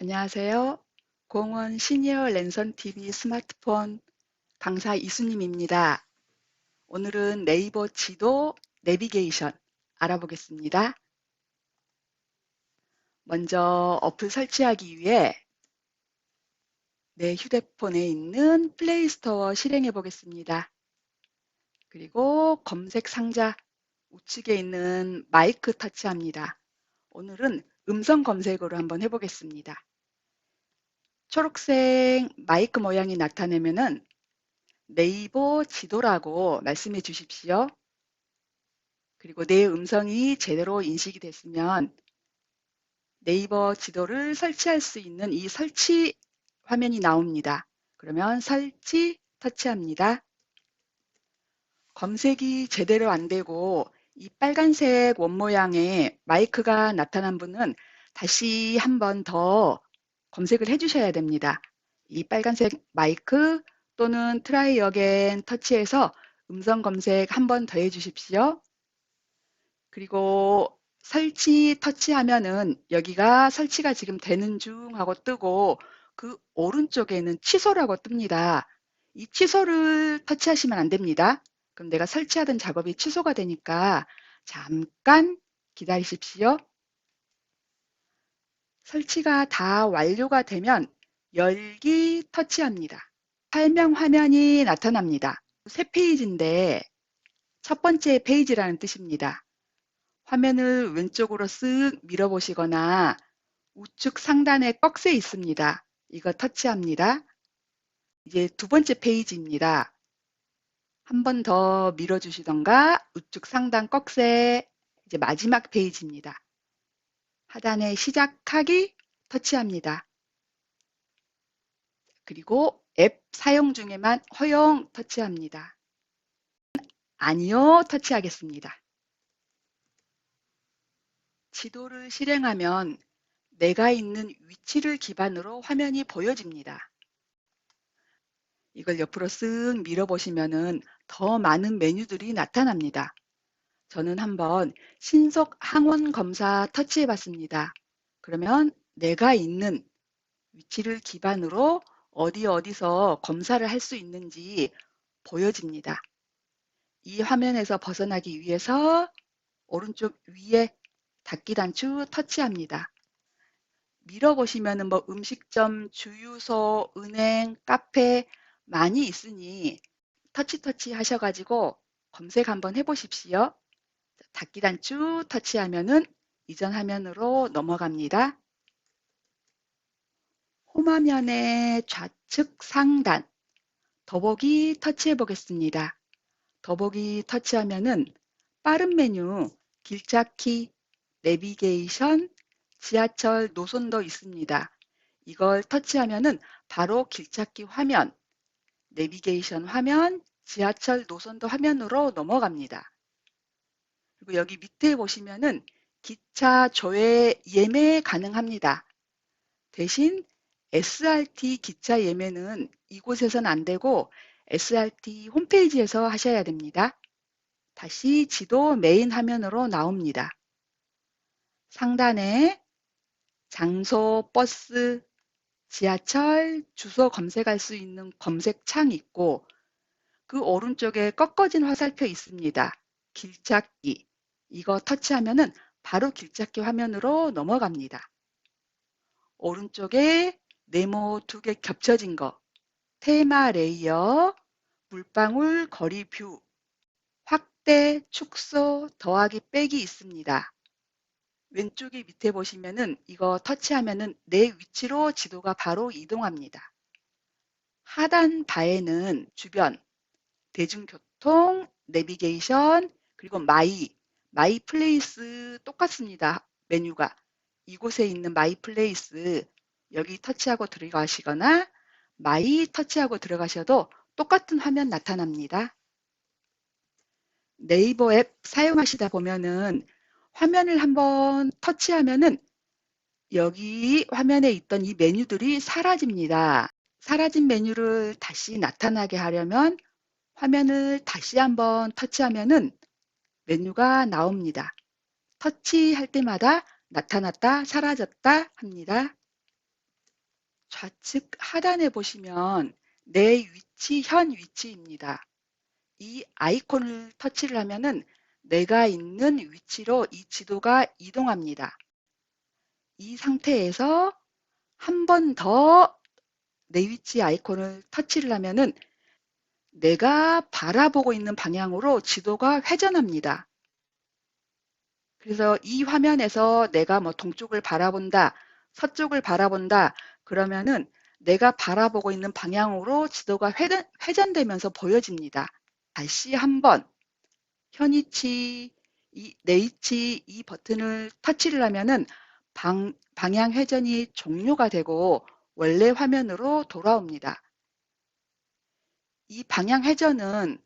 안녕하세요. 공원 시니어 랜선 TV 스마트폰 강사 이수님입니다. 오늘은 네이버 지도 내비게이션 알아보겠습니다. 먼저 어플 설치하기 위해 내 휴대폰에 있는 플레이스토어 실행해 보겠습니다. 그리고 검색 상자 우측에 있는 마이크 터치합니다. 오늘은 음성 검색으로 한번 해보겠습니다. 초록색 마이크 모양이 나타내면은 네이버 지도라고 말씀해 주십시오. 그리고 내 음성이 제대로 인식이 됐으면 네이버 지도를 설치할 수 있는 이 설치 화면이 나옵니다. 그러면 설치 터치합니다. 검색이 제대로 안 되고 이 빨간색 원 모양의 마이크가 나타난 분은 다시 한 번 더 검색을 해 주셔야 됩니다. 이 빨간색 마이크 또는 트라이 어게인 터치해서 음성 검색 한 번 더 해 주십시오. 그리고 설치 터치하면은 여기가 설치가 지금 되는 중 하고 뜨고 그 오른쪽에는 취소라고 뜹니다. 이 취소를 터치하시면 안 됩니다. 그럼 내가 설치하던 작업이 취소가 되니까 잠깐 기다리십시오. 설치가 다 완료가 되면 열기 터치합니다. 설명 화면이 나타납니다. 새 페이지인데 첫 번째 페이지라는 뜻입니다. 화면을 왼쪽으로 쓱 밀어보시거나 우측 상단에 꺽쇠 있습니다. 이거 터치합니다. 이제 두 번째 페이지입니다. 한 번 더 밀어주시던가 우측 상단 꺽쇠 이제 마지막 페이지입니다. 하단에 시작하기 터치합니다. 그리고 앱 사용 중에만 허용 터치합니다. 아니요 터치하겠습니다. 지도를 실행하면 내가 있는 위치를 기반으로 화면이 보여집니다. 이걸 옆으로 쓱 밀어보시면은 더 많은 메뉴들이 나타납니다. 저는 한번 신속 항원 검사 터치해 봤습니다. 그러면 내가 있는 위치를 기반으로 어디서 검사를 할 수 있는지 보여집니다. 이 화면에서 벗어나기 위해서 오른쪽 위에 닫기 단추 터치합니다. 밀어보시면은 뭐 음식점, 주유소, 은행, 카페 많이 있으니 터치 하셔가지고 검색 한번 해보십시오. 닫기 단추 터치하면은 이전 화면으로 넘어갑니다. 홈화면의 좌측 상단 더보기 터치해 보겠습니다. 더보기 터치하면은 빠른 메뉴 길찾기, 내비게이션, 지하철 노선도 있습니다. 이걸 터치하면은 바로 길찾기 화면, 내비게이션 화면, 지하철 노선도 화면으로 넘어갑니다. 그리고 여기 밑에 보시면은 기차 조회 예매 가능합니다. 대신 SRT 기차 예매는 이곳에서는 안 되고 SRT 홈페이지에서 하셔야 됩니다. 다시 지도 메인 화면으로 나옵니다. 상단에 장소, 버스, 지하철, 주소 검색할 수 있는 검색창이 있고 그 오른쪽에 꺾어진 화살표 있습니다. 길찾기. 이거 터치하면은 바로 길찾기 화면으로 넘어갑니다. 오른쪽에 네모 두 개 겹쳐진 거, 테마 레이어, 물방울 거리 뷰, 확대, 축소, 더하기, 빼기 있습니다. 왼쪽에 밑에 보시면은 이거 터치하면은 내 위치로 지도가 바로 이동합니다. 하단 바에는 주변, 대중교통, 내비게이션, 그리고 마이 플레이스 똑같습니다. 메뉴가. 이곳에 있는 마이 플레이스 여기 터치하고 들어가시거나 마이 터치하고 들어가셔도 똑같은 화면 나타납니다. 네이버 앱 사용하시다 보면은 화면을 한번 터치하면은 여기 화면에 있던 이 메뉴들이 사라집니다. 사라진 메뉴를 다시 나타나게 하려면 화면을 다시 한번 터치하면은 메뉴가 나옵니다. 터치할 때마다 나타났다, 사라졌다 합니다. 좌측 하단에 보시면 내 위치, 현 위치입니다. 이 아이콘을 터치를 하면은 내가 있는 위치로 이 지도가 이동합니다. 이 상태에서 한 번 더 내 위치 아이콘을 터치를 하면은 내가 바라보고 있는 방향으로 지도가 회전합니다. 그래서 이 화면에서 내가 뭐 동쪽을 바라본다, 서쪽을 바라본다, 그러면은 내가 바라보고 있는 방향으로 지도가 회전되면서 보여집니다. 다시 한번 현위치, 내 위치 이 버튼을 터치를 하면은 방향 회전이 종료가 되고 원래 화면으로 돌아옵니다. 이 방향 회전은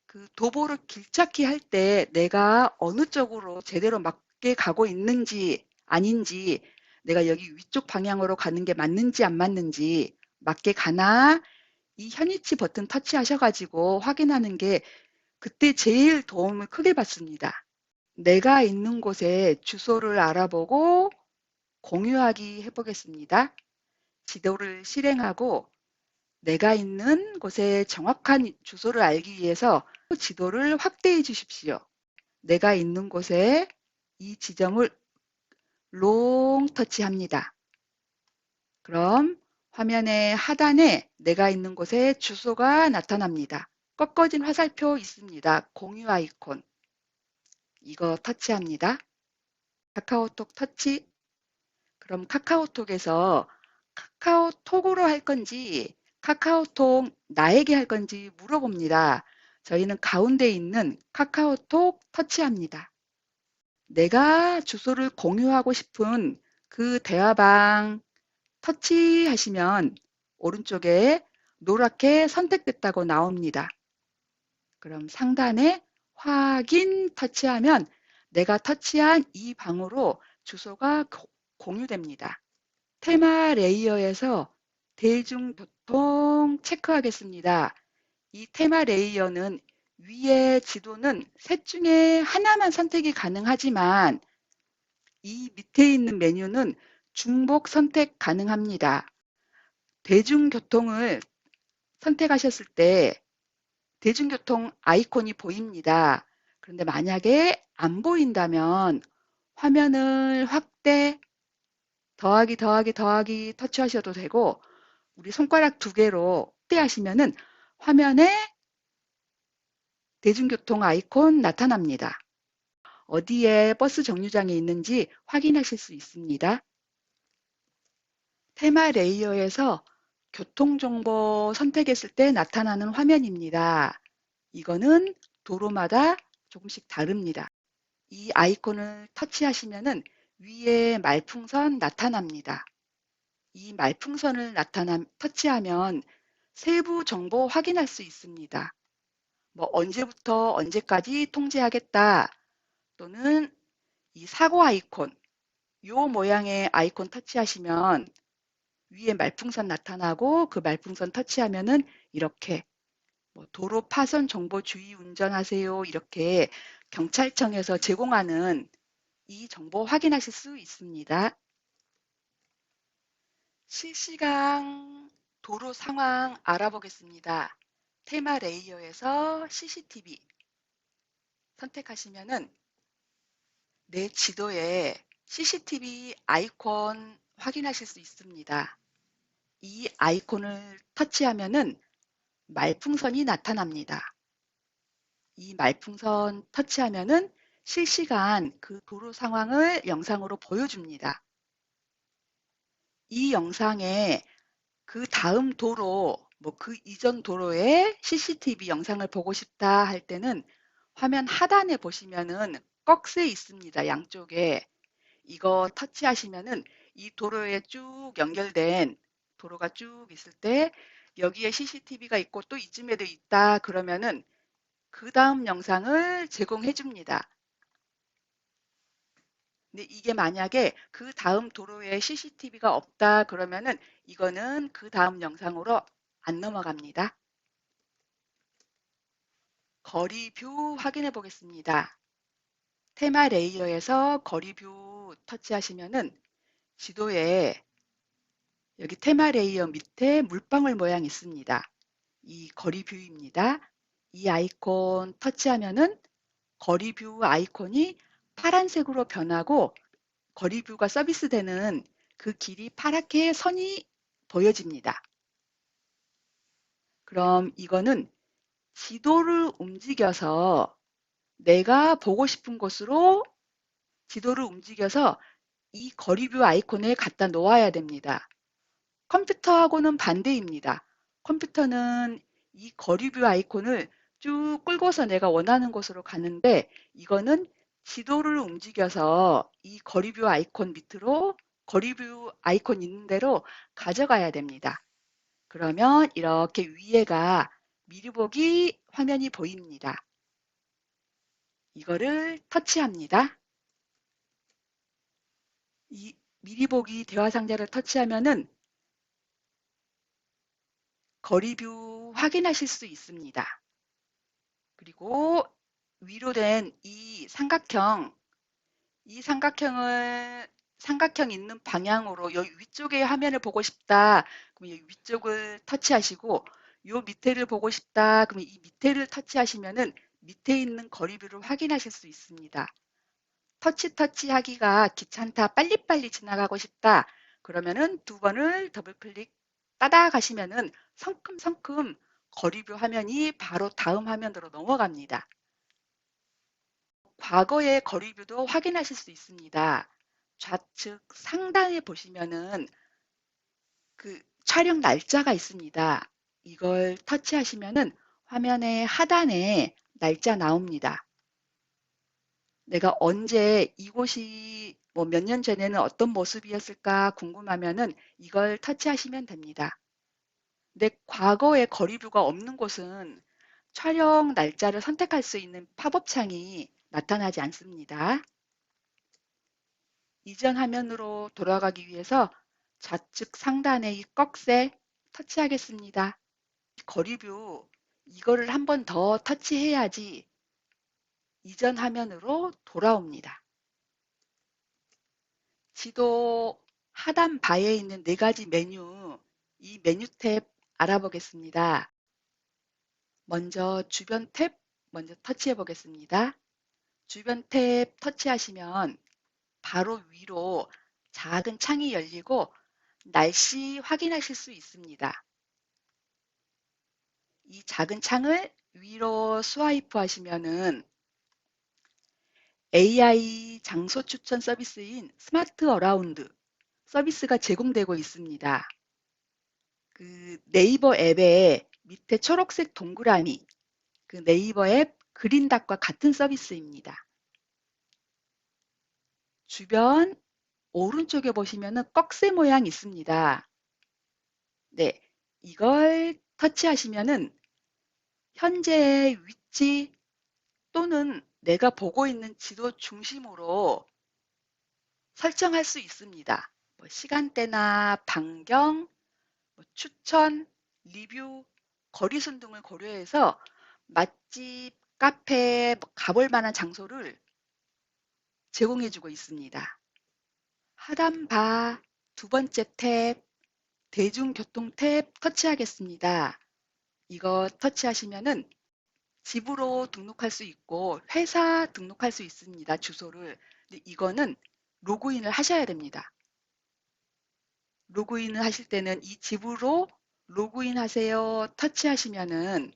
그 도보를 길찾기 할 때 내가 어느 쪽으로 제대로 맞게 가고 있는지 아닌지, 내가 여기 위쪽 방향으로 가는 게 맞는지 안 맞는지, 맞게 가나, 이 현위치 버튼 터치하셔가지고 확인하는 게 그때 제일 도움을 크게 받습니다. 내가 있는 곳에 주소를 알아보고 공유하기 해보겠습니다. 지도를 실행하고 내가 있는 곳의 정확한 주소를 알기 위해서 지도를 확대해 주십시오. 내가 있는 곳에 이 지점을 롱 터치합니다. 그럼 화면의 하단에 내가 있는 곳의 주소가 나타납니다. 꺾어진 화살표 있습니다. 공유 아이콘. 이거 터치합니다. 카카오톡 터치. 그럼 카카오톡에서 카카오톡으로 할 건지 카카오톡 나에게 할 건지 물어봅니다. 저희는 가운데 있는 카카오톡 터치합니다. 내가 주소를 공유하고 싶은 그 대화방 터치하시면 오른쪽에 노랗게 선택됐다고 나옵니다. 그럼 상단에 확인 터치하면 내가 터치한 이 방으로 주소가 공유됩니다. 테마 레이어에서 대중교통 체크하겠습니다. 이 테마 레이어는 위의 지도는 셋 중에 하나만 선택이 가능하지만 이 밑에 있는 메뉴는 중복 선택 가능합니다. 대중교통을 선택하셨을 때 대중교통 아이콘이 보입니다. 그런데 만약에 안 보인다면 화면을 확대, 더하기 터치하셔도 되고 우리 손가락 두 개로 확대하시면은 화면에 대중교통 아이콘 나타납니다. 어디에 버스 정류장이 있는지 확인하실 수 있습니다. 테마 레이어에서 교통정보 선택했을 때 나타나는 화면입니다. 이거는 도로마다 조금씩 다릅니다. 이 아이콘을 터치하시면은 위에 말풍선 나타납니다. 이 말풍선을 터치하면 세부 정보 확인할 수 있습니다. 뭐 언제부터 언제까지 통제하겠다, 또는 이 사고 아이콘, 요 모양의 아이콘 터치하시면 위에 말풍선 나타나고 그 말풍선 터치하면은 이렇게 뭐 도로 파손 정보 주의 운전하세요, 이렇게 경찰청에서 제공하는 이 정보 확인하실 수 있습니다. 실시간 도로 상황 알아보겠습니다. 테마 레이어에서 CCTV 선택하시면은 내 지도에 CCTV 아이콘 확인하실 수 있습니다. 이 아이콘을 터치하면은 말풍선이 나타납니다. 이 말풍선 터치하면은 실시간 그 도로 상황을 영상으로 보여줍니다. 이 영상에 그 다음 도로, 뭐 그 이전 도로의 CCTV 영상을 보고 싶다 할 때는 화면 하단에 보시면은 꺽쇠 있습니다. 양쪽에. 이거 터치하시면은 이 도로에 쭉 연결된 도로가 쭉 있을 때 여기에 CCTV가 있고 또 이쯤에도 있다 그러면은 그 다음 영상을 제공해 줍니다. 근데 이게 만약에 그 다음 도로에 CCTV가 없다 그러면은 이거는 그 다음 영상으로 안 넘어갑니다. 거리 뷰 확인해 보겠습니다. 테마 레이어에서 거리 뷰 터치하시면은 지도에 여기 테마 레이어 밑에 물방울 모양 있습니다. 이 거리 뷰입니다. 이 아이콘 터치하면은 거리 뷰 아이콘이 파란색으로 변하고 거리 뷰가 서비스되는 그 길이 파랗게 선이 보여집니다. 그럼 이거는 지도를 움직여서 내가 보고 싶은 곳으로 지도를 움직여서 이 거리뷰 아이콘에 갖다 놓아야 됩니다. 컴퓨터하고는 반대입니다. 컴퓨터는 이 거리뷰 아이콘을 쭉 끌고서 내가 원하는 곳으로 가는데 이거는 지도를 움직여서 이 거리뷰 아이콘 밑으로 거리뷰 아이콘 있는 대로 가져가야 됩니다. 그러면 이렇게 위에가 미리 보기 화면이 보입니다. 이거를 터치합니다. 이 미리 보기 대화 상자를 터치하면은 거리뷰 확인하실 수 있습니다. 그리고 위로 된 이 삼각형 있는 방향으로 여기 위쪽에 화면을 보고 싶다. 그럼 여기 위쪽을 터치하시고 요 밑에를 보고 싶다. 그러면 이 밑에를 터치하시면은 밑에 있는 거리뷰를 확인하실 수 있습니다. 터치하기가 귀찮다. 빨리빨리 지나가고 싶다. 그러면은 두 번을 더블 클릭 따다 가시면은 성큼성큼 거리뷰 화면이 바로 다음 화면으로 넘어갑니다. 과거의 거리뷰도 확인하실 수 있습니다. 좌측 상단에 보시면은 그 촬영 날짜가 있습니다. 이걸 터치하시면은 화면의 하단에 날짜 나옵니다. 내가 언제 이곳이 뭐 몇 년 전에는 어떤 모습이었을까 궁금하면은 이걸 터치하시면 됩니다. 근데 과거에 거리뷰가 없는 곳은 촬영 날짜를 선택할 수 있는 팝업 창이 나타나지 않습니다. 이전 화면으로 돌아가기 위해서 좌측 상단의 이 꺽쇠 터치하겠습니다. 거리뷰 이거를 한 번 더 터치해야지 이전 화면으로 돌아옵니다. 지도 하단 바에 있는 네 가지 메뉴, 이 메뉴 탭 알아보겠습니다. 먼저 주변 탭 먼저 터치해 보겠습니다. 주변 탭 터치하시면 바로 위로 작은 창이 열리고 날씨 확인하실 수 있습니다. 이 작은 창을 위로 스와이프 하시면은 AI 장소 추천 서비스인 스마트 어라운드 서비스가 제공되고 있습니다. 그 네이버 앱의 밑에 초록색 동그라미, 그 네이버 앱 그린닷과 같은 서비스입니다. 주변 오른쪽에 보시면은 꺽쇠 모양 있습니다. 네, 이걸 터치하시면은 현재의 위치 또는 내가 보고 있는 지도 중심으로 설정할 수 있습니다. 뭐 시간대나 반경, 뭐 추천, 리뷰, 거리순 등을 고려해서 맛집, 카페, 뭐 가볼 만한 장소를 제공해주고 있습니다. 하단 바 두 번째 탭, 대중교통 탭 터치하겠습니다. 이거 터치하시면은 집으로 등록할 수 있고 회사 등록할 수 있습니다. 주소를. 근데 이거는 로그인을 하셔야 됩니다. 로그인을 하실 때는 이 집으로 로그인 하세요 터치하시면은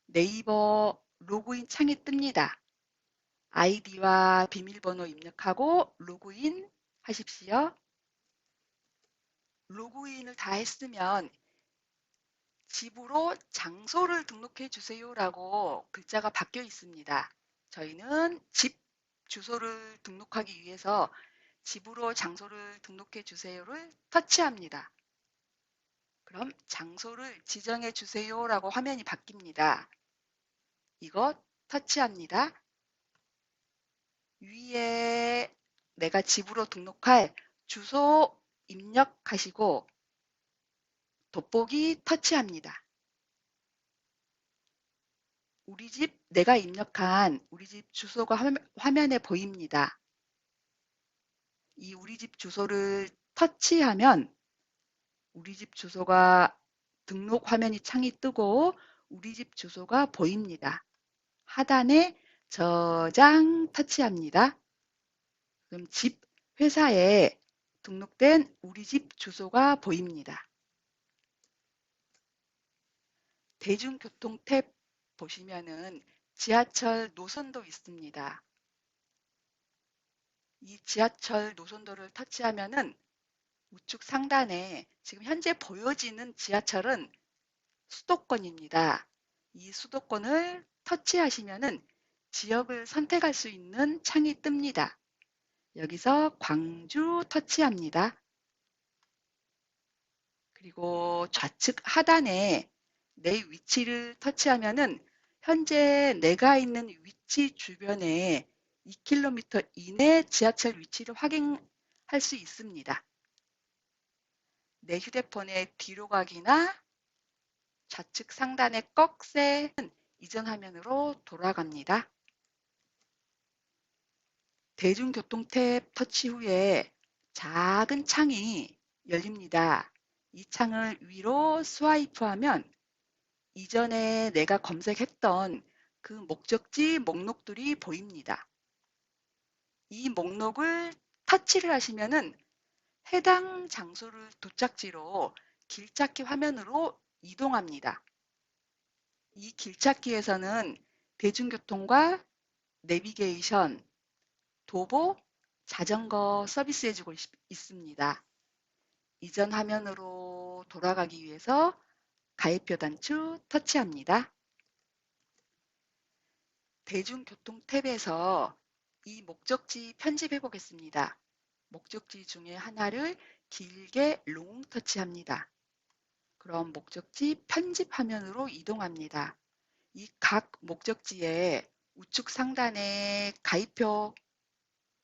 네이버 로그인 창이 뜹니다. 아이디와 비밀번호 입력하고 로그인 하십시오. 로그인을 다 했으면 집으로 장소를 등록해 주세요라고 글자가 바뀌어 있습니다. 저희는 집 주소를 등록하기 위해서 집으로 장소를 등록해 주세요를 터치합니다. 그럼 장소를 지정해 주세요라고 화면이 바뀝니다. 이거 터치합니다. 위에 내가 집으로 등록할 주소 입력하시고 돋보기 터치합니다. 우리 집 내가 입력한 우리 집 주소가 화면에 보입니다. 이 우리 집 주소를 터치하면 우리 집 주소가 등록 화면이 창이 뜨고 우리 집 주소가 보입니다. 하단에 저장 터치합니다. 그럼 집 회사에 등록된 우리 집 주소가 보입니다. 대중교통 탭 보시면은 지하철 노선도 있습니다. 이 지하철 노선도를 터치하면은 우측 상단에 지금 현재 보여지는 지하철은 수도권입니다. 이 수도권을 터치하시면은 지역을 선택할 수 있는 창이 뜹니다. 여기서 광주 터치합니다. 그리고 좌측 하단에 내 위치를 터치하면은 현재 내가 있는 위치 주변에 2km 이내 지하철 위치를 확인할 수 있습니다. 내 휴대폰의 뒤로 가기나 좌측 상단의 꺽쇠는 이전 화면으로 돌아갑니다. 대중교통 탭 터치 후에 작은 창이 열립니다. 이 창을 위로 스와이프하면 이전에 내가 검색했던 그 목적지 목록들이 보입니다. 이 목록을 터치를 하시면은 해당 장소를 도착지로 길찾기 화면으로 이동합니다. 이 길찾기에서는 대중교통과 내비게이션, 도보, 자전거 서비스해주고 있습니다. 이전 화면으로 돌아가기 위해서 가입표 단추 터치합니다. 대중교통 탭에서 이 목적지 편집해 보겠습니다. 목적지 중에 하나를 길게 롱 터치합니다. 그럼 목적지 편집 화면으로 이동합니다. 이 각 목적지에 우측 상단에 가입표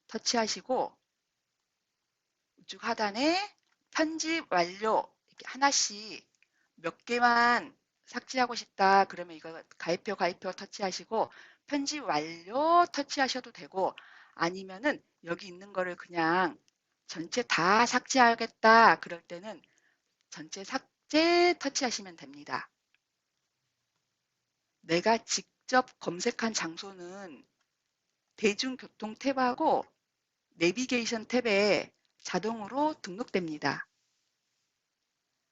터치하시고 우측 하단에 편집 완료 이렇게 하나씩 몇 개만 삭제하고 싶다 그러면 이거 가입표 터치하시고 편집 완료 터치하셔도 되고 아니면은 여기 있는 거를 그냥 전체 다 삭제하겠다 그럴 때는 전체 삭제 터치하시면 됩니다. 내가 직접 검색한 장소는 대중교통 탭하고 내비게이션 탭에 자동으로 등록됩니다.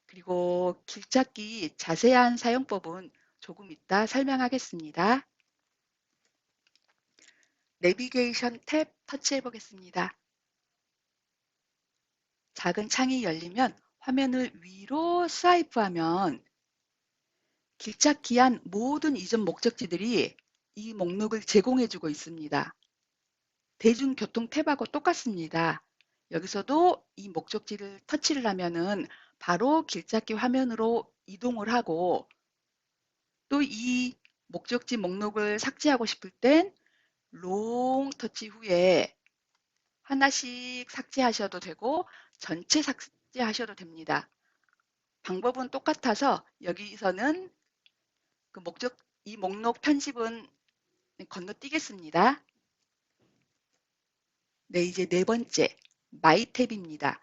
그리고 길찾기 자세한 사용법은 조금 이따 설명하겠습니다. 내비게이션 탭 터치해 보겠습니다. 작은 창이 열리면 화면을 위로 스와이프하면 길찾기한 모든 이전 목적지들이 이 목록을 제공해주고 있습니다. 대중교통 탭하고 똑같습니다. 여기서도 이 목적지를 터치를 하면은 바로 길찾기 화면으로 이동을 하고 또 이 목적지 목록을 삭제하고 싶을 땐 롱 터치 후에 하나씩 삭제하셔도 되고 전체 삭제하셔도 됩니다. 방법은 똑같아서 여기서는 이 목록 편집은 건너뛰겠습니다. 네, 이제 네 번째 마이 탭입니다.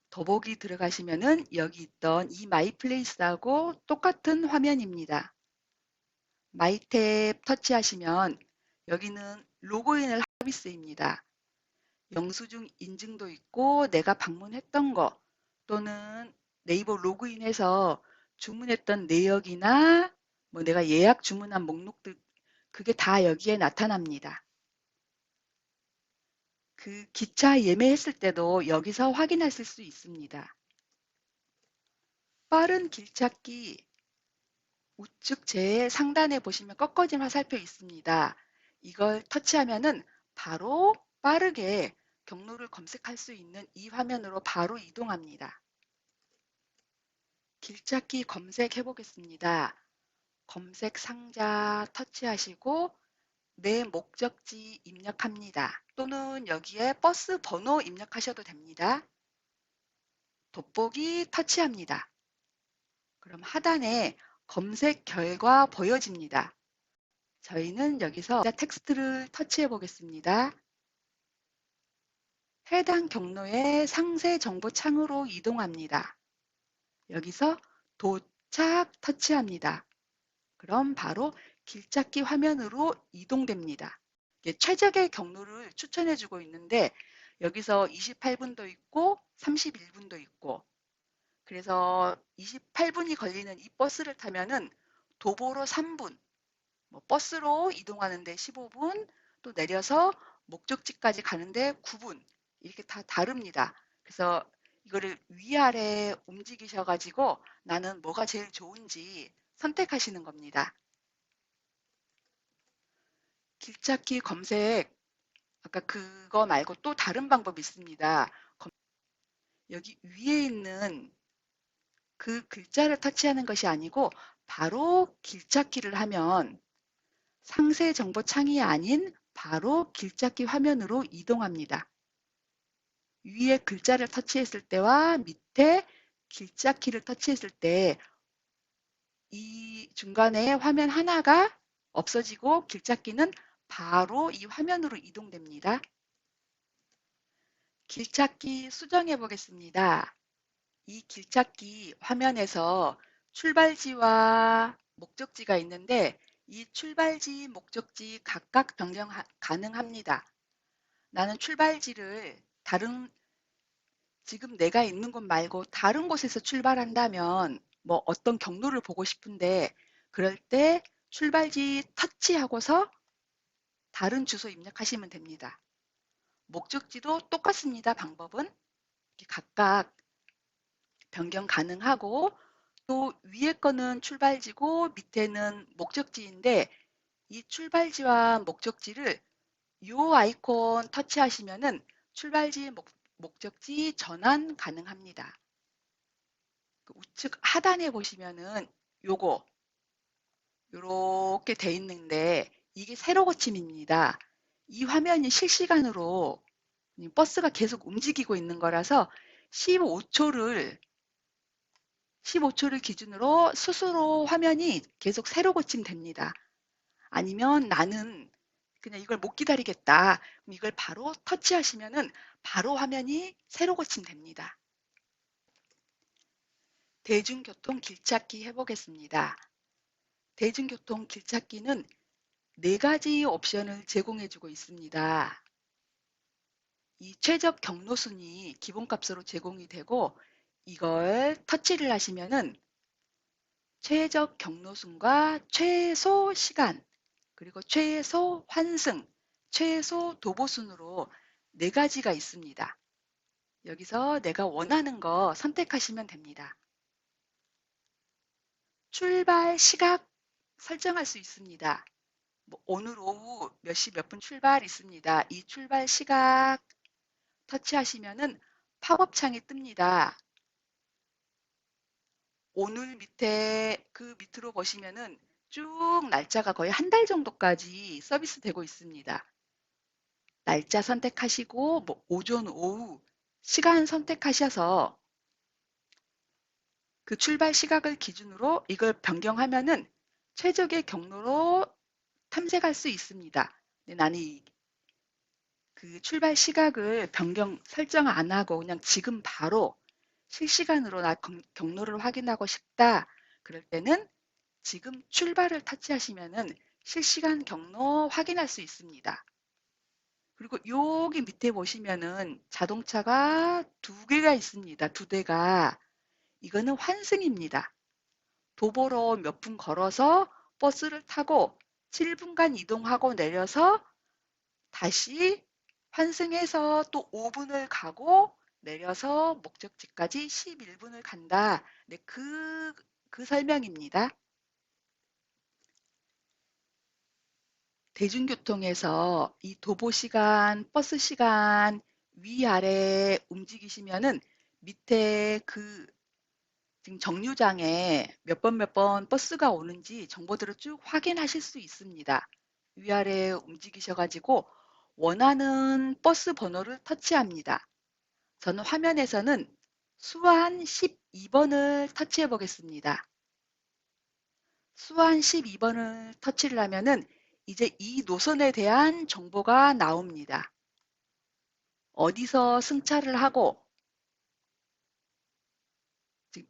더보기 들어가시면은 여기 있던 이 마이 플레이스하고 똑같은 화면입니다. 마이 탭 터치하시면 여기는 로그인을 서비스입니다. 영수증 인증도 있고 내가 방문했던 거 또는 네이버 로그인해서 주문했던 내역이나 뭐 내가 예약 주문한 목록들 그게 다 여기에 나타납니다. 그 기차 예매했을 때도 여기서 확인하실 수 있습니다. 빠른 길찾기 우측 제상단에 보시면 꺾어진 화살표 있습니다. 이걸 터치하면은 바로 빠르게 경로를 검색할 수 있는 이 화면으로 바로 이동합니다. 길찾기 검색해 보겠습니다. 검색 상자 터치하시고 내 목적지 입력합니다. 또는 여기에 버스 번호 입력하셔도 됩니다. 돋보기 터치합니다. 그럼 하단에 검색 결과 보여집니다. 저희는 여기서 텍스트를 터치해 보겠습니다. 해당 경로의 상세 정보 창으로 이동합니다. 여기서 도착 터치합니다. 그럼 바로 길찾기 화면으로 이동됩니다. 최적의 경로를 추천해주고 있는데 여기서 28분도 있고 31분도 있고, 그래서 28분이 걸리는 이 버스를 타면은 도보로 3분, 버스로 이동하는데 15분, 또 내려서 목적지까지 가는데 9분, 이렇게 다 다릅니다. 그래서 이거를 위아래 움직이셔가지고 나는 뭐가 제일 좋은지 선택하시는 겁니다. 길찾기 검색, 아까 그거 말고 또 다른 방법이 있습니다. 여기 위에 있는 그 글자를 터치하는 것이 아니고 바로 길찾기를 하면 상세 정보 창이 아닌 바로 길찾기 화면으로 이동합니다. 위에 글자를 터치했을 때와 밑에 길찾기를 터치했을 때 이 중간에 화면 하나가 없어지고 길찾기는 바로 이 화면으로 이동됩니다. 길찾기 수정해 보겠습니다. 이 길찾기 화면에서 출발지와 목적지가 있는데 이 출발지, 목적지 각각 변경 가능합니다. 나는 출발지를 지금 내가 있는 곳 말고 다른 곳에서 출발한다면 어떤 경로를 보고 싶은데 그럴 때 출발지 터치하고서 다른 주소 입력하시면 됩니다. 목적지도 똑같습니다. 방법은 각각 변경 가능하고, 또 위에 거는 출발지고 밑에는 목적지인데 이 출발지와 목적지를 이 아이콘 터치하시면은 출발지 목적지 전환 가능합니다. 그 우측 하단에 보시면은 요거 요렇게 돼 있는데 이게 세로 고침입니다. 이 화면이 실시간으로 버스가 계속 움직이고 있는 거라서 15초를 15초를 기준으로 스스로 화면이 계속 세로 고침됩니다. 아니면 나는 그냥 이걸 못 기다리겠다. 그럼 이걸 바로 터치하시면은 바로 화면이 세로 고침됩니다. 대중교통 길찾기 해보겠습니다. 대중교통 길찾기는 4가지 옵션을 제공해주고 있습니다. 이 최적 경로순이 기본값으로 제공이 되고 이걸 터치를 하시면은 최적 경로순과 최소 시간, 그리고 최소 환승, 최소 도보순으로 4가지가 있습니다. 여기서 내가 원하는 거 선택하시면 됩니다. 출발 시각 설정할 수 있습니다. 오늘 오후 몇 시 몇 분 출발 있습니다. 이 출발 시각 터치하시면은 팝업 창이 뜹니다. 오늘 그 밑으로 보시면은 쭉 날짜가 거의 한 달 정도까지 서비스 되고 있습니다. 날짜 선택하시고 오전, 오후 시간 선택하셔서 그 출발 시각을 기준으로 이걸 변경하면은 최적의 경로로 탐색할 수 있습니다. 나는 그 출발 시각을 변경 설정 안 하고 그냥 지금 바로 실시간으로 나 경로를 확인하고 싶다. 그럴 때는 지금 출발을 터치하시면은 실시간 경로 확인할 수 있습니다. 그리고 여기 밑에 보시면은 자동차가 2개가 있습니다. 2대가. 이거는 환승입니다. 도보로 몇 분 걸어서 버스를 타고 7분간 이동하고 내려서 다시 환승해서 또 5분을 가고 내려서 목적지까지 11분을 간다. 네, 그 설명입니다. 대중교통에서 이 도보 시간, 버스 시간 위아래 움직이시면은 밑에 그 지금 정류장에 몇 번 몇 번 버스가 오는지 정보들을 쭉 확인하실 수 있습니다. 위아래 움직이셔가지고 원하는 버스 번호를 터치합니다. 저는 화면에서는 수완 12번을 터치해 보겠습니다. 수완 12번을 터치를 하면은 이제 이 노선에 대한 정보가 나옵니다. 어디서 승차를 하고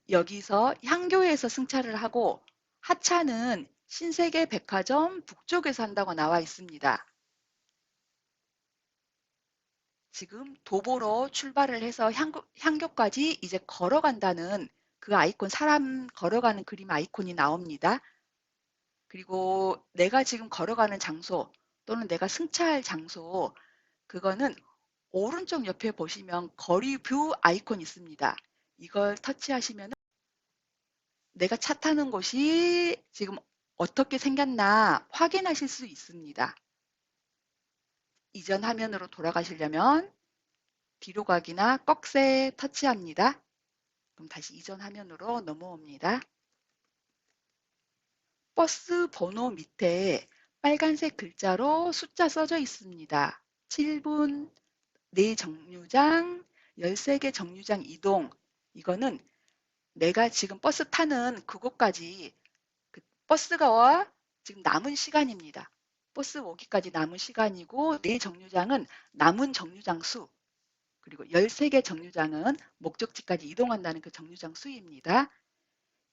여기서 향교에서 승차를 하고 하차는 신세계 백화점 북쪽에서 한다고 나와 있습니다. 지금 도보로 출발을 해서 향교까지 이제 걸어간다는 그 아이콘, 사람 걸어가는 그림 아이콘이 나옵니다. 그리고 내가 지금 걸어가는 장소 또는 내가 승차할 장소, 그거는 오른쪽 옆에 보시면 거리 뷰 아이콘이 있습니다. 이걸 터치하시면 내가 차 타는 곳이 지금 어떻게 생겼나 확인하실 수 있습니다. 이전 화면으로 돌아가시려면 뒤로 가기나 꺽쇠 터치합니다. 그럼 다시 이전 화면으로 넘어옵니다. 버스 번호 밑에 빨간색 글자로 숫자 써져 있습니다. 7분, 4정류장, 13개 정류장 이동. 이거는 내가 지금 버스 타는 그곳까지 그 버스가 와 지금 남은 시간입니다. 버스 오기까지 남은 시간이고 4정류장은 남은 정류장 수, 그리고 13개 정류장은 목적지까지 이동한다는 그 정류장 수입니다.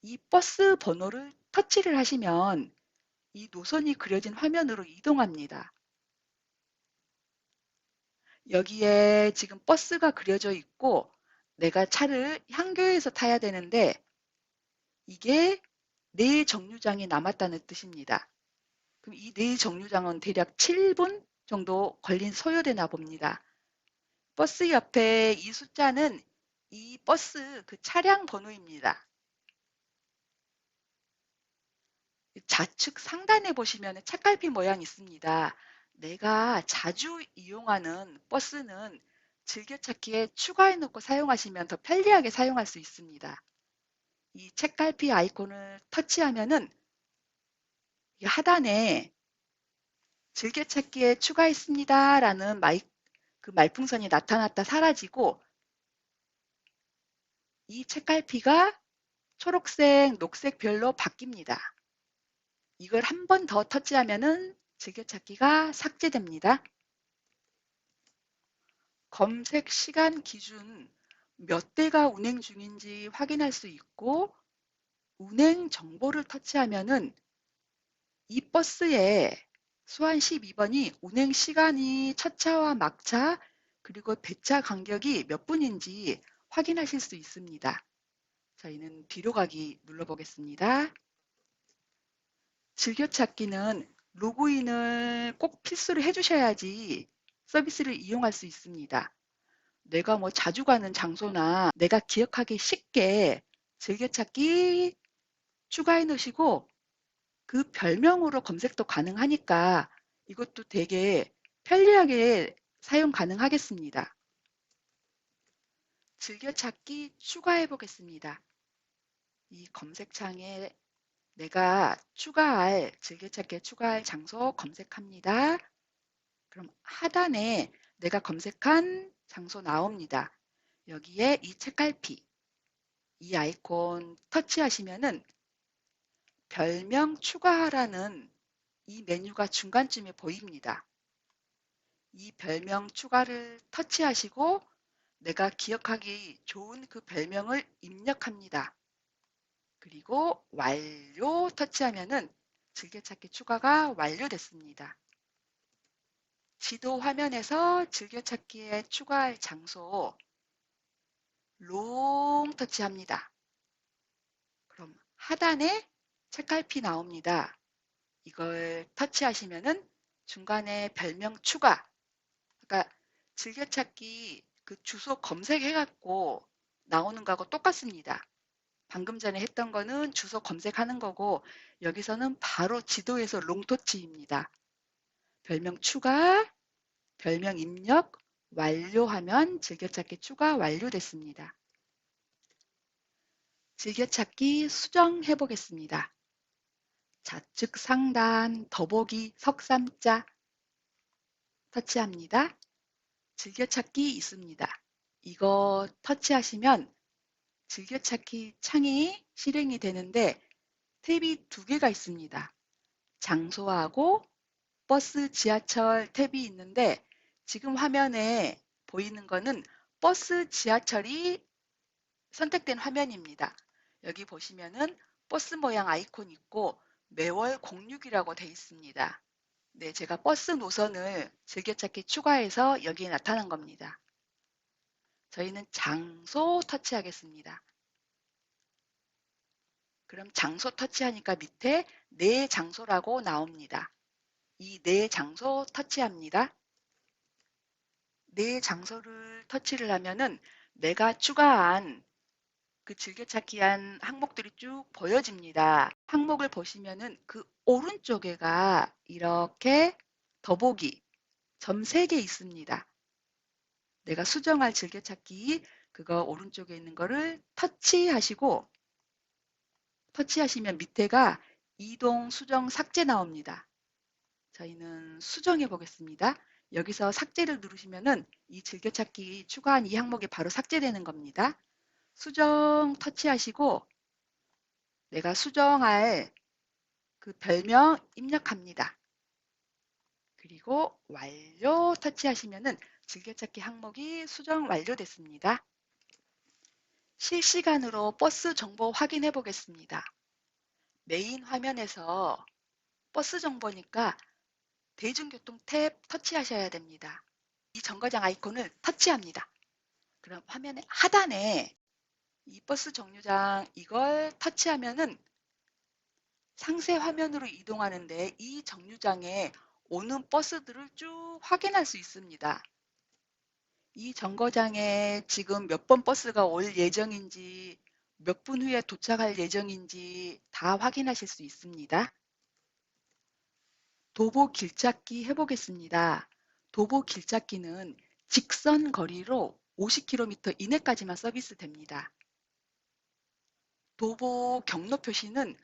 이 버스 번호를 터치를 하시면 이 노선이 그려진 화면으로 이동합니다. 여기에 지금 버스가 그려져 있고 내가 차를 향교에서 타야 되는데 이게 4정류장이 남았다는 뜻입니다. 그럼 이 4정류장은 대략 7분 정도 소요되나 봅니다. 버스 옆에 이 숫자는 이 버스 그 차량 번호입니다. 좌측 상단에 보시면 책갈피 모양이 있습니다. 내가 자주 이용하는 버스는 즐겨찾기에 추가해 놓고 사용하시면 더 편리하게 사용할 수 있습니다. 이 책갈피 아이콘을 터치하면은 이 하단에 즐겨찾기에 추가했습니다 라는 그 말풍선이 나타났다 사라지고 이 책갈피가 초록색, 녹색 별로 바뀝니다. 이걸 한 번 더 터치하면은 즐겨찾기가 삭제됩니다. 검색 시간 기준 몇 대가 운행 중인지 확인할 수 있고 운행 정보를 터치하면은 이 버스의 수완 12번이 운행 시간이 첫 차와 막차 그리고 배차 간격이 몇 분인지 확인하실 수 있습니다. 저희는 뒤로 가기 눌러보겠습니다. 즐겨찾기는 로그인을 꼭 필수로 해주셔야지 서비스를 이용할 수 있습니다. 내가 뭐 자주 가는 장소나 내가 기억하기 쉽게 즐겨찾기 추가해 놓으시고 그 별명으로 검색도 가능하니까 이것도 되게 편리하게 사용 가능하겠습니다. 즐겨찾기 추가해 보겠습니다. 이 검색창에 내가 즐겨찾기에 추가할 장소 검색합니다. 그럼 하단에 내가 검색한 장소 나옵니다. 여기에 이 책갈피, 이 아이콘 터치하시면은 별명 추가하라는 이 메뉴가 중간쯤에 보입니다. 이 별명 추가를 터치하시고 내가 기억하기 좋은 그 별명을 입력합니다. 그리고 완료 터치하면은 즐겨찾기 추가가 완료됐습니다. 지도 화면에서 즐겨찾기에 추가할 장소 롱 터치합니다. 그럼 하단에 책갈피 나옵니다. 이걸 터치하시면은 중간에 별명 추가, 그러니까 즐겨찾기 그 주소 검색해갖고 나오는 거하고 똑같습니다. 방금 전에 했던 거는 주소 검색하는 거고 여기서는 바로 지도에서 롱터치입니다. 별명 추가, 별명 입력, 완료하면 즐겨찾기 추가 완료됐습니다. 즐겨찾기 수정해 보겠습니다. 좌측 상단 더보기 석삼자 터치합니다. 즐겨찾기 있습니다. 이거 터치하시면 즐겨찾기 창이 실행이 되는데 탭이 2개가 있습니다. 장소하고 버스, 지하철 탭이 있는데 지금 화면에 보이는 거는 버스, 지하철이 선택된 화면입니다. 여기 보시면은 버스 모양 아이콘 있고 매월 공유기라고 되어 있습니다. 네, 제가 버스 노선을 즐겨찾기 추가해서 여기에 나타난 겁니다. 저희는 장소 터치하겠습니다. 그럼 장소 터치하니까 밑에 내 장소라고 나옵니다. 이 내 장소 터치합니다. 내 장소를 터치를 하면은 내가 추가한 그 즐겨찾기 한 항목들이 쭉 보여집니다. 항목을 보시면은 그 오른쪽에가 이렇게 더보기 점 3개 있습니다. 내가 수정할 즐겨찾기 그거 오른쪽에 있는 거를 터치하시면 밑에가 이동, 수정, 삭제 나옵니다. 저희는 수정해 보겠습니다. 여기서 삭제를 누르시면은 이 즐겨찾기 추가한 이 항목이 바로 삭제되는 겁니다. 수정 터치하시고 내가 수정할 그 별명 입력합니다. 그리고 완료 터치하시면은 즐겨찾기 항목이 수정 완료됐습니다. 실시간으로 버스 정보 확인해 보겠습니다. 메인 화면에서 버스 정보니까 대중교통 탭 터치하셔야 됩니다. 이 정거장 아이콘을 터치합니다. 그럼 화면의 하단에 이 버스 정류장 이걸 터치하면은 상세 화면으로 이동하는데 이 정류장에 오는 버스들을 쭉 확인할 수 있습니다. 이 정거장에 지금 몇 번 버스가 올 예정인지 몇 분 후에 도착할 예정인지 다 확인하실 수 있습니다. 도보 길찾기 해보겠습니다. 도보 길찾기는 직선 거리로 50km 이내까지만 서비스 됩니다. 도보 경로 표시는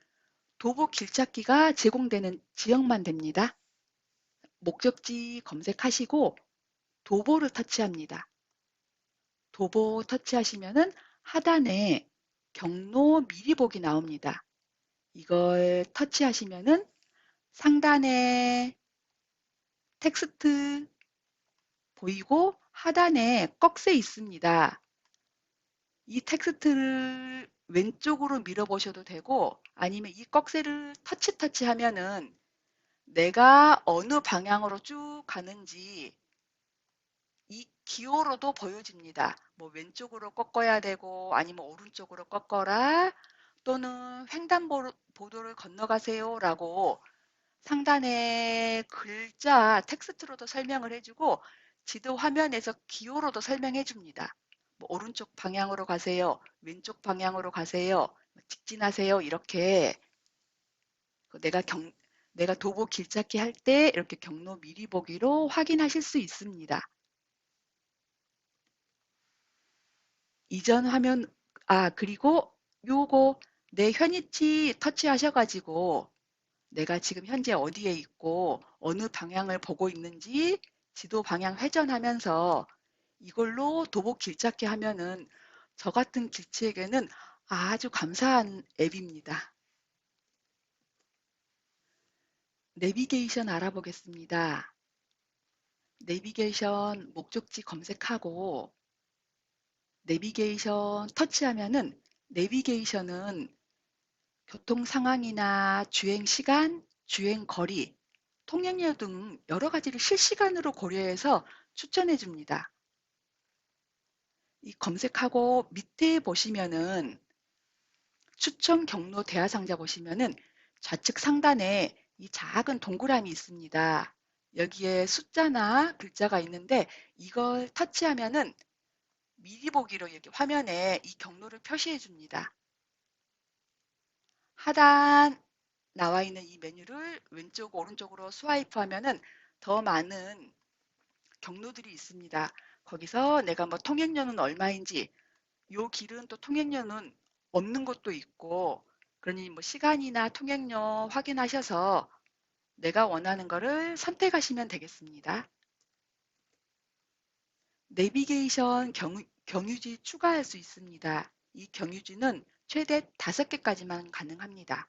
도보 길찾기가 제공되는 지역만 됩니다. 목적지 검색하시고 도보를 터치합니다. 도보 터치하시면은 하단에 경로 미리 보기 나옵니다. 이걸 터치하시면은 상단에 텍스트 보이고 하단에 꺽쇠 있습니다. 이 텍스트를 왼쪽으로 밀어보셔도 되고 아니면 이 꺽쇠를 터치하면은 내가 어느 방향으로 쭉 가는지 이 기호로도 보여집니다. 뭐 왼쪽으로 꺾어야 되고 아니면 오른쪽으로 꺾어라 또는 횡단보도를 건너가세요 라고 상단에 글자 텍스트로도 설명을 해주고 지도 화면에서 기호로도 설명해 줍니다. 뭐 오른쪽 방향으로 가세요. 왼쪽 방향으로 가세요. 직진하세요. 이렇게 내가 내가 도보 길찾기 할 때 이렇게 경로 미리 보기로 확인하실 수 있습니다. 이전 화면 그리고 요거 내 현위치 터치하셔가지고 내가 지금 현재 어디에 있고 어느 방향을 보고 있는지 지도 방향 회전하면서 이걸로 도보 길찾기 하면은 저 같은 길치에게는 아주 감사한 앱입니다. 내비게이션 알아보겠습니다. 내비게이션 목적지 검색하고 내비게이션 터치하면은 내비게이션은 교통 상황이나 주행 시간, 주행 거리, 통행료 등 여러 가지를 실시간으로 고려해서 추천해 줍니다. 이 검색하고 밑에 보시면은 추천 경로 대하상자 보시면은 좌측 상단에 이 작은 동그라미 있습니다. 여기에 숫자나 글자가 있는데 이걸 터치하면은 미리 보기로 여기 화면에 이 경로를 표시해 줍니다. 하단 나와 있는 이 메뉴를 왼쪽 오른쪽으로 스와이프 하면은 더 많은 경로들이 있습니다. 거기서 내가 뭐 통행료는 얼마인지 요 길은 또 통행료는 없는 것도 있고 그러니 뭐 시간이나 통행료 확인하셔서 내가 원하는 거를 선택하시면 되겠습니다. 내비게이션 경유지 추가할 수 있습니다. 이 경유지는 최대 5개까지만 가능합니다.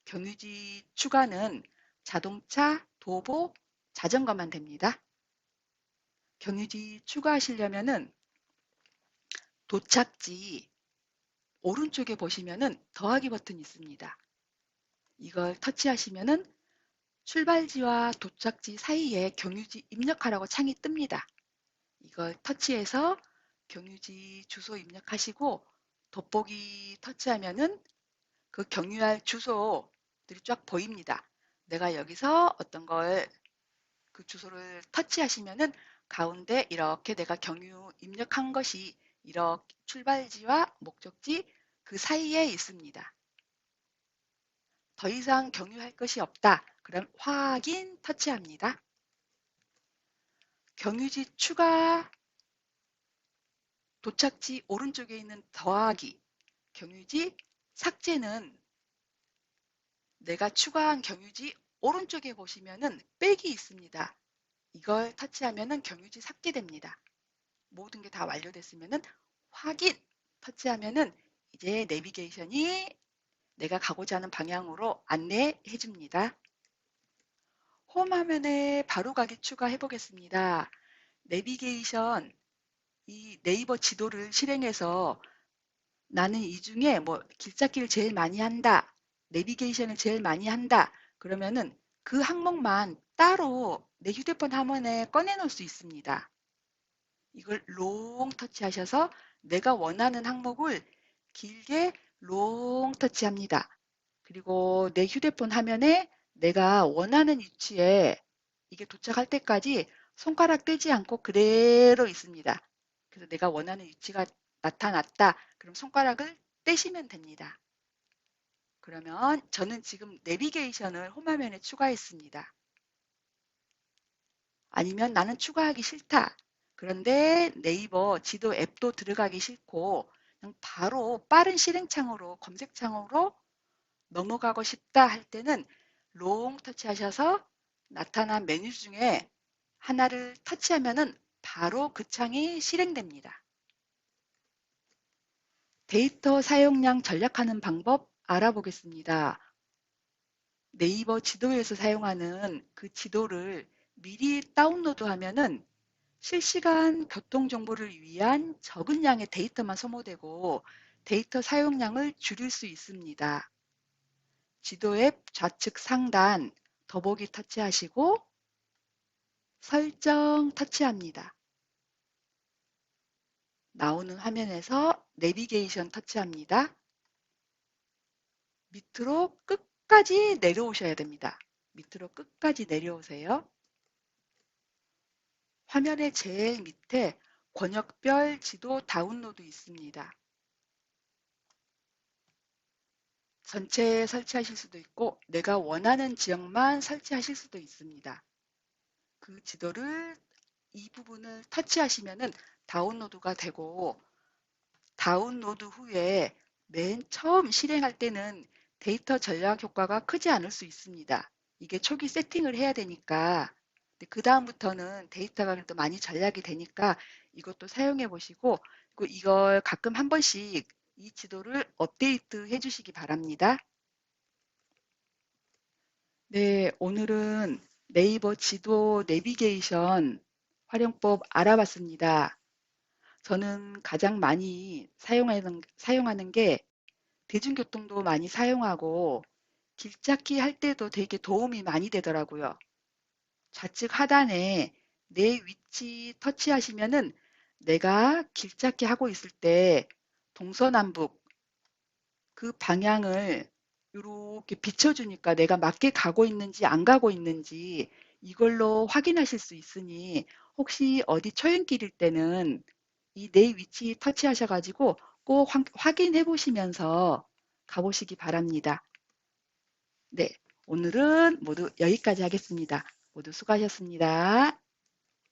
경유지 추가는 자동차, 도보, 자전거만 됩니다. 경유지 추가하시려면은 도착지, 오른쪽에 보시면은 더하기 버튼이 있습니다. 이걸 터치하시면은 출발지와 도착지 사이에 경유지 입력하라고 창이 뜹니다. 이걸 터치해서 경유지 주소 입력하시고 돋보기 터치하면은 그 경유할 주소들이 쫙 보입니다. 내가 여기서 어떤 걸 그 주소를 터치하시면은 가운데 이렇게 내가 경유 입력한 것이 이렇게 출발지와 목적지 그 사이에 있습니다. 더 이상 경유할 것이 없다. 그럼 확인 터치합니다. 경유지 추가, 도착지 오른쪽에 있는 더하기, 경유지 삭제는 내가 추가한 경유지 오른쪽에 보시면은 빼기 있습니다. 이걸 터치하면은 경유지 삭제됩니다. 모든 게 다 완료됐으면은 확인 터치하면은 이제 내비게이션이 내가 가고자 하는 방향으로 안내해 줍니다. 홈 화면에 바로 가기 추가해 보겠습니다. 내비게이션 이 네이버 지도를 실행해서 나는 이 중에 뭐 길찾기를 제일 많이 한다, 내비게이션을 제일 많이 한다 그러면은 그 항목만 따로 내 휴대폰 화면에 꺼내 놓을 수 있습니다. 이걸 롱 터치하셔서 내가 원하는 항목을 길게 롱 터치합니다. 그리고 내 휴대폰 화면에 내가 원하는 위치에 이게 도착할 때까지 손가락 떼지 않고 그대로 있습니다. 그래서 내가 원하는 위치가 나타났다. 그럼 손가락을 떼시면 됩니다. 그러면 저는 지금 내비게이션을 홈화면에 추가했습니다. 아니면 나는 추가하기 싫다. 그런데 네이버 지도 앱도 들어가기 싫고 그냥 바로 빠른 실행창으로 검색창으로 넘어가고 싶다 할 때는 롱 터치하셔서 나타난 메뉴 중에 하나를 터치하면은 바로 그 창이 실행됩니다. 데이터 사용량 절약하는 방법 알아보겠습니다. 네이버 지도에서 사용하는 그 지도를 미리 다운로드 하면은 실시간 교통 정보를 위한 적은 양의 데이터만 소모되고 데이터 사용량을 줄일 수 있습니다. 지도 앱 좌측 상단 더보기 터치하시고 설정 터치합니다. 나오는 화면에서 내비게이션 터치합니다. 밑으로 끝까지 내려오셔야 됩니다. 밑으로 끝까지 내려오세요. 화면의 제일 밑에 권역별 지도 다운로드 있습니다. 전체 설치하실 수도 있고 내가 원하는 지역만 설치하실 수도 있습니다. 그 지도를 이 부분을 터치하시면은 다운로드가 되고 다운로드 후에 맨 처음 실행할 때는 데이터 전략 효과가 크지 않을 수 있습니다. 이게 초기 세팅을 해야 되니까 그 다음부터는 데이터가 그래도 많이 전략이 되니까 이것도 사용해 보시고 이걸 가끔 한 번씩 이 지도를 업데이트 해 주시기 바랍니다. 네, 오늘은 네이버 지도 내비게이션 활용법 알아봤습니다. 저는 가장 많이 사용하는 게 대중교통도 많이 사용하고 길찾기 할 때도 되게 도움이 많이 되더라고요. 좌측 하단에 내 위치 터치하시면은 내가 길찾기 하고 있을 때 동서남북 그 방향을 이렇게 비춰주니까 내가 맞게 가고 있는지 안 가고 있는지 이걸로 확인하실 수 있으니 혹시 어디 초행길일 때는 이 내 위치 터치하셔가지고 꼭 확인해 보시면서 가보시기 바랍니다. 네, 오늘은 모두 여기까지 하겠습니다. 모두 수고하셨습니다.